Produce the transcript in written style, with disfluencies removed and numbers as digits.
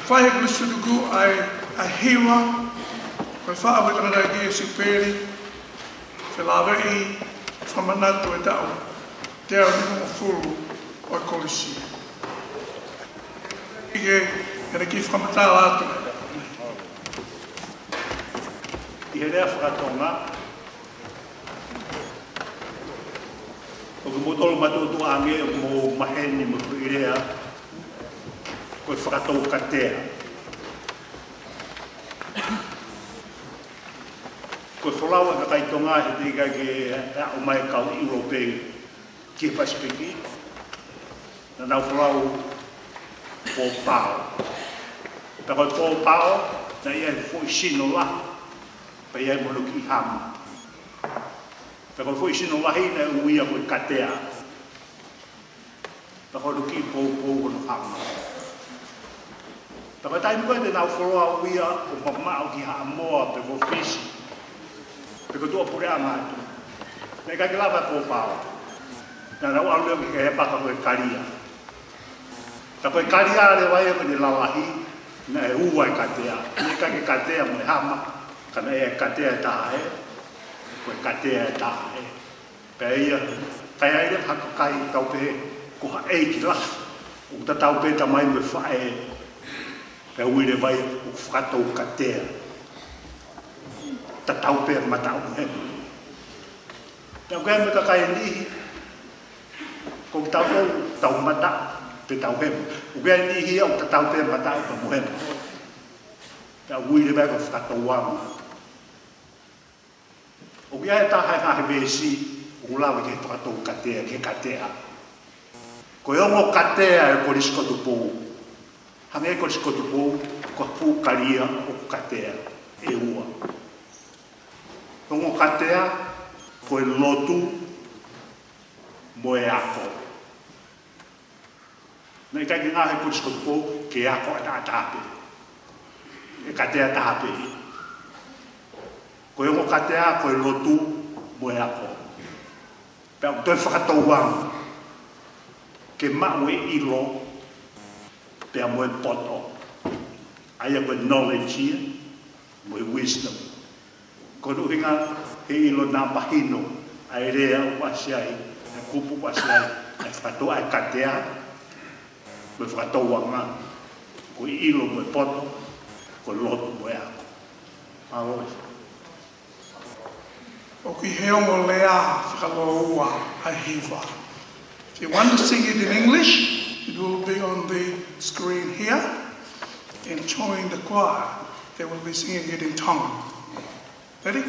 whahe kulisuduku a hiwa, koe wha awe raragi e superi, te lawe i whamanatu e tau, te au niko mo furu o kolisi. Ike, e ki whamatau atu. I he rea whakatonga, o ke motolo matotu ange mo maheni mo i rea, koe whakatou katea. Koe whalaua ka kaitonga he tika ke o mai kau Europei ki Pasifiki, na nau whalau po pao. Ta koe po pao, na ia fwoi sino la, pa ia mono ki hama. Ta koe fwoi sino lahi na uia koe katea. Ta koe ki po kono hama. Ta koe taimi koe te nau whaloa uia o mamao ki haa moa pe vo fisi. Pe koe tua pure amatu. Nei kai ke lava po pao. Na rau au leo ki ke hepaka koe karia. Ta koe karia le waia koe ni lalahi, na e ua e katea. Nei kai ke katea mo e hama, kana e katea e tahe, koe katea e tahe. Pe ia, kai aile haka kai taupe ko ha eiki la. O ta taupe ta mai me whae, pe uire vai o whakatou katea. Ta taupe matau he. Tau koe me ka kai nihi, ko tau mata pe tau he. O koe nihi au ta taupe matau pa mo he. Ta uire vai ko whakatou wama. O koe e taha e kahe besi, o lawa ke whakatou katea, ke katea. Ko e ongo katea e korisko tupou. Hange e korisko tupou, ko pu karia o katea e ua. Ongo katea, ko e lotu mo e ako. Nei kai ki ngahe korisko tupou, ke ako e tātape. E katea tāpe. Ko e ongo katea, ko e lotu mo e ako. Pea o toi whakatou wang. Ke mau e ilo, pea mo e poto. Aia koe knowledge ia, mo e wisdom. Ko nuhinga he ilo nā pahino, ai rea o asiai, e kupu o asiai, e whakatoa e katea, mo e whakatouanga, ko e ilo mo e poto, ko lotu mo e ako. Aloe. O ki heongo lea whakaloa a hiwa. If you want to sing it in English, it will be on the screen here. And join the choir, they will be singing it in Tongan. Ready?